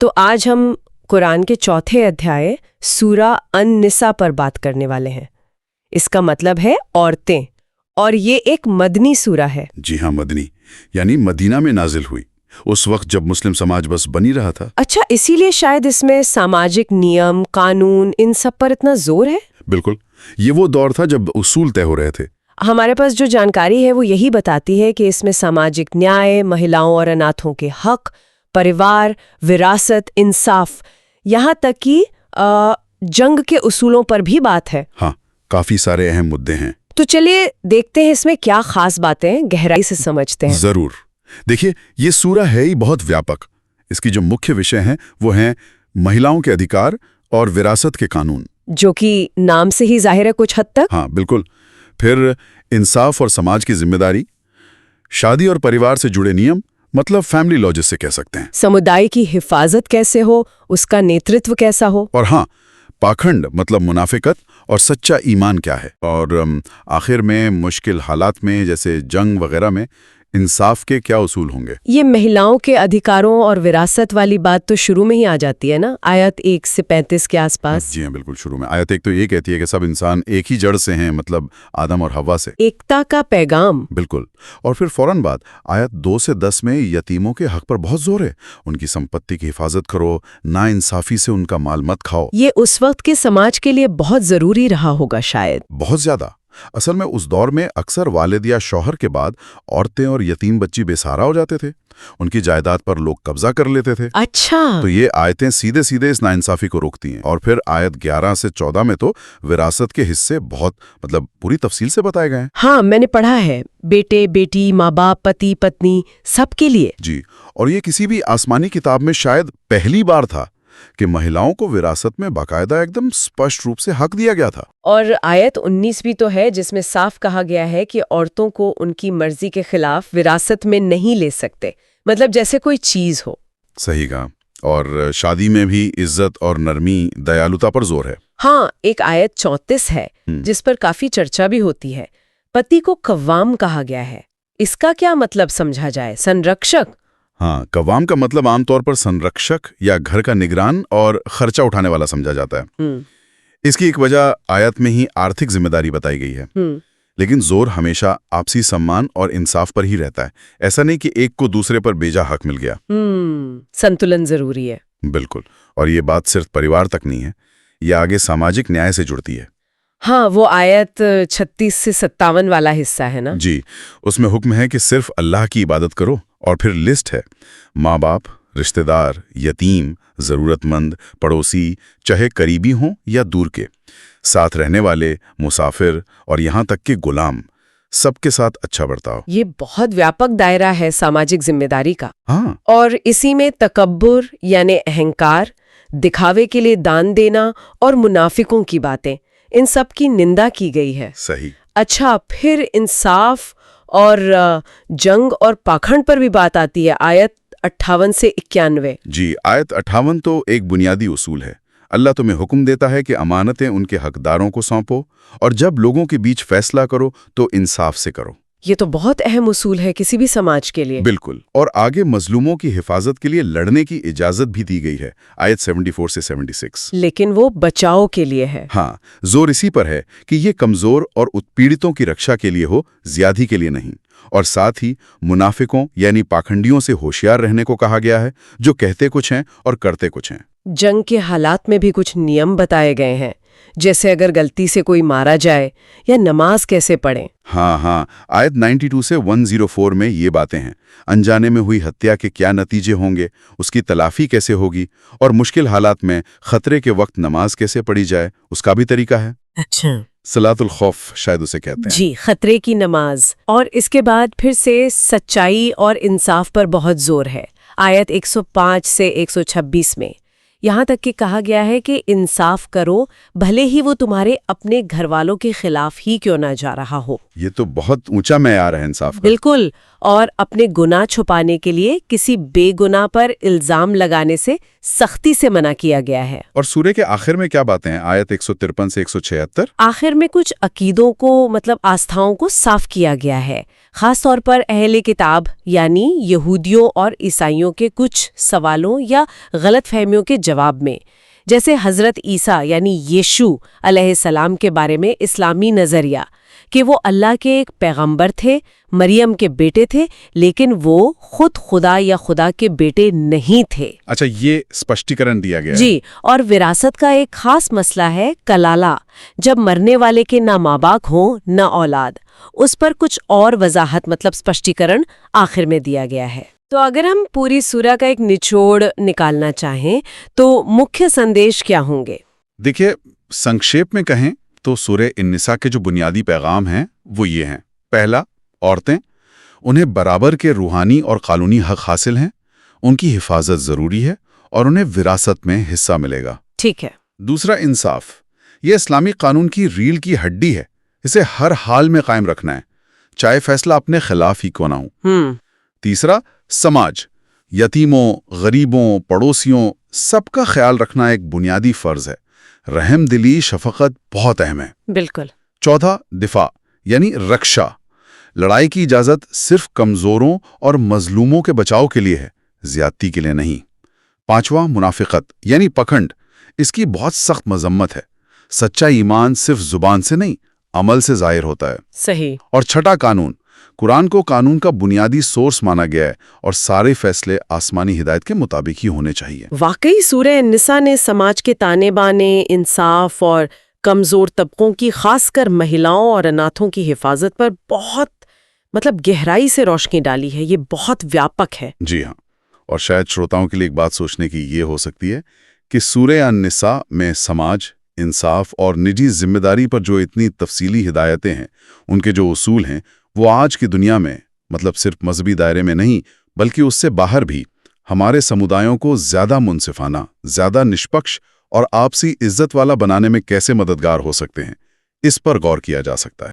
तो आज हम कुरान के चौथे अध्याय सूरा अन-निसा पर बात करने वाले हैं। इसका मतलब है औरतें, और ये एक मदनी सूरा है। जी हाँ, मदनी यानी मदीना में नाजिल हुई, उस वक्त जब मुस्लिम समाज बस बनी रहा था। अच्छा, इसीलिए शायद इसमें सामाजिक नियम, कानून, इन सब पर इतना जोर है। बिल्कुल, ये वो दौर था जब उसूल तय हो रहे थे। हमारे पास जो जानकारी है वो यही बताती है कि इसमें सामाजिक न्याय, महिलाओं और अनाथों के हक, परिवार, विरासत, इंसाफ, यहाँ तक कि जंग के उसूलों पर भी बात है। हाँ, काफी सारे अहम मुद्दे हैं। तो चलिए देखते हैं इसमें क्या खास बातें, गहराई से समझते हैं। जरूर। देखिए, ये सूरा है ही बहुत व्यापक। इसकी जो मुख्य विषय हैं वो हैं महिलाओं के अधिकार और विरासत के कानून, जो कि नाम से ही जाहिर है कुछ हद तक। हाँ बिल्कुल। फिर इंसाफ और समाज की जिम्मेदारी, शादी और परिवार से जुड़े नियम, मतलब फैमिली लॉ जिसे कह सकते हैं। समुदाय की हिफाजत कैसे हो, उसका नेतृत्व कैसा हो। और हाँ, पाखंड मतलब मुनाफिकत और सच्चा ईमान क्या है। और आखिर में मुश्किल हालात में जैसे जंग वगैरह में इंसाफ के क्या उसूल होंगे। ये महिलाओं के अधिकारों और विरासत वाली बात तो शुरू में ही आ जाती है ना, आयत 1 से 35 के आसपास। जी हाँ, बिल्कुल शुरू में। आयत 1 तो ये कहती है कि सब इंसान एक ही जड़ से हैं, मतलब आदम और हव्वा से। एकता का पैगाम। बिल्कुल। और फिर फौरन बाद आयत 2 से 10 में यतीमों के हक पर बहुत जोर है। उनकी संपत्ति की हिफाजत करो, ना इंसाफी से उनका माल मत खाओ। ये उस वक्त के समाज के लिए बहुत जरूरी रहा होगा शायद। बहुत ज्यादा। असल में उस दौर में अक्सर वालिद या शौहर के बाद औरतें और यतीम बच्ची बेसहारा हो जाते थे। उनकी जायदाद पर लोग कब्जा कर लेते थे। अच्छा। तो ये आयतें सीधे सीधे इस नाइंसाफी को रोकती हैं। और फिर आयत 11 से 14 में तो विरासत के हिस्से बहुत पूरी तफसील से बताए गए हैं। हाँ, मैंने पढ़ा है, बेटे बेटी, माँ बाप, पति पत्नी, सबके लिए। जी। और ये किसी भी आसमानी किताब में शायद पहली बार था कि महिलाओं को विरासत में बाकायदा एकदम स्पष्ट रूप से हक दिया गया था। और आयत 19 भी तो है जिसमें साफ कहा गया है कि औरतों को उनकी मर्जी के खिलाफ विरासत में नहीं ले सकते, मतलब जैसे कोई चीज हो। सही कहा। और शादी में भी इज्जत और नरमी, दयालुता पर जोर है। हाँ, एक आयत 34 है जिस पर काफी चर्चा भी होती है। पति को कव्वाम कहा गया है, इसका क्या मतलब समझा जाए? संरक्षक? हाँ, कव्वाम का मतलब आमतौर पर संरक्षक या घर का निगरान और खर्चा उठाने वाला समझा जाता है। इसकी एक वजह आयत में ही आर्थिक जिम्मेदारी बताई गई है। लेकिन जोर हमेशा आपसी सम्मान और इंसाफ पर ही रहता है। ऐसा नहीं कि एक को दूसरे पर बेजा हक मिल गया। संतुलन जरूरी है। बिल्कुल। और ये बात सिर्फ परिवार तक नहीं है, ये आगे सामाजिक न्याय से जुड़ती है। हाँ, वो आयत 36 से 57 वाला हिस्सा है ना। जी। उसमें हुक्म है कि सिर्फ अल्लाह की इबादत करो। और फिर लिस्ट है, माँ बाप, रिश्तेदार, यतीम, जरूरतमंद, पड़ोसी, चाहे करीबी हों या दूर के, साथ रहने वाले, मुसाफिर और यहाँ तक कि गुलाम, सबके साथ अच्छा बर्ताव। ये बहुत व्यापक दायरा है सामाजिक जिम्मेदारी का। हाँ। और इसी में तकब्बुर यानी अहंकार, दिखावे के लिए दान देना और मुनाफिकों की बातें, इन सब की निंदा की गई है। सही। अच्छा, फिर इंसाफ और जंग और पाखंड पर भी बात आती है, आयत 58 से 91। जी। आयत 58 तो एक बुनियादी उसूल है। अल्लाह तुम्हें हुक्म देता है कि अमानतें उनके हकदारों को सौंपो और जब लोगों के बीच फैसला करो तो इंसाफ से करो। ये तो बहुत अहम उसूल है किसी भी समाज के लिए। बिल्कुल। और आगे मजलूमों की हिफाजत के लिए लड़ने की इजाजत भी दी गई है, आयत 74 से 76। लेकिन वो बचाव के लिए है। हाँ, जोर इसी पर है कि ये कमजोर और उत्पीड़ितों की रक्षा के लिए हो, ज्यादती के लिए नहीं। और साथ ही मुनाफिकों यानी पाखंडियों से होशियार रहने को कहा गया है, जो कहते कुछ हैं और करते कुछ हैं। जंग के हालात में भी कुछ नियम बताए गए हैं, जैसे अगर गलती से कोई मारा जाए या नमाज कैसे पढ़ें। हाँ, आयत 92 से 104 में ये बातें हैं। अनजाने में हुई हत्या के क्या नतीजे होंगे, उसकी तलाफी कैसे होगी, और मुश्किल हालात में खतरे के वक्त नमाज कैसे पढ़ी जाए, उसका भी तरीका है। अच्छा। सलातुल खौफ शायद उसे कहते हैं। जी, खतरे की नमाज। और इसके बाद फिर से सच्चाई और इंसाफ पर बहुत जोर है, आयत 105 से 126 में। यहाँ तक कि कहा गया है कि इंसाफ करो, भले ही वो तुम्हारे अपने घर वालों के खिलाफ ही क्यों ना जा रहा हो। ये तो बहुत ऊंचा मेयार है इंसाफ का। बिल्कुल। और अपने गुनाह छुपाने के लिए किसी बेगुनाह पर इल्जाम लगाने से सख्ती से मना किया गया है। और सूरे के आखिर में क्या बातें हैं? आयत 153 से 176। आखिर में कुछ अकीदों को मतलब आस्थाओं को साफ किया गया है, खास तौर पर अहले किताब यानी यहूदियों और ईसाइयों के कुछ सवालों या गलतफहमियों के जवाब में। जैसे हजरत ईसा यानी यीशु अलैहिस्सलाम के बारे में इस्लामी नजरिया कि वो अल्लाह के एक पैगंबर थे, मरियम के बेटे थे, लेकिन वो खुद खुदा या खुदा के बेटे नहीं थे। अच्छा, ये स्पष्टीकरण दिया गया है। जी, और विरासत का एक खास मसला है कलाला, जब मरने वाले के ना माँ बाप हो न औलाद। उस पर कुछ और वजाहत मतलब स्पष्टीकरण आखिर में दिया गया है। तो अगर हम पूरी सूरा का एक निचोड़ निकालना चाहें तो मुख्य संदेश क्या होंगे? देखिए, संक्षेप में कहें तो सूरे अन्निसा के जो बुनियादी पैगाम हैं वो ये हैं। पहला, औरतें, उन्हें बराबर के रूहानी और कानूनी हक हासिल हैं, उनकी हिफाजत जरूरी है और उन्हें विरासत में हिस्सा मिलेगा। ठीक है। दूसरा, इंसाफ, ये इस्लामी कानून की रीढ़ की हड्डी है, इसे हर हाल में कायम रखना है, चाहे फैसला अपने खिलाफ ही क्यों ना हो। तीसरा, समाज, यतीमों, गरीबों, पड़ोसियों, सबका ख्याल रखना एक बुनियादी फर्ज है। रहम दिली, शफकत बहुत अहम है। बिल्कुल। चौथा, दिफा यानी रक्षा, लड़ाई की इजाजत सिर्फ कमजोरों और मजलूमों के बचाव के लिए है, ज्यादती के लिए नहीं। पांचवा, मुनाफिकत यानी पखंड, इसकी बहुत सख्त मजम्मत है। सच्चा ईमान सिर्फ जुबान से नहीं, अमल से जाहिर होता है। सही। और छठा, कानून, कुरान को कानून का बुनियादी सोर्स माना गया है और सारे फैसले आसमानी हिदायत के मुताबिक ही होने चाहिए। वाकई सूरह अन्निसा ने समाज के ताने बाने, इंसाफ और कमजोर तबकों की, खासकर महिलाओं और अनाथों की हिफाजत पर बहुत मतलब गहराई से रोशनी डाली है। ये बहुत व्यापक है। जी हाँ, और शायद श्रोताओं के लिए एक बात सोचने की ये हो सकती है कि सूरह अन्निसा में समाज, इंसाफ और निजी जिम्मेदारी पर जो इतनी तफसीली हिदायतें हैं, उनके जो उसूल हैं, वो आज की दुनिया में मतलब सिर्फ मजहबी दायरे में नहीं बल्कि उससे बाहर भी हमारे समुदायों को ज्यादा मुनसिफाना, ज्यादा निष्पक्ष और आपसी इज्जत वाला बनाने में कैसे मददगार हो सकते हैं, इस पर गौर किया जा सकता है।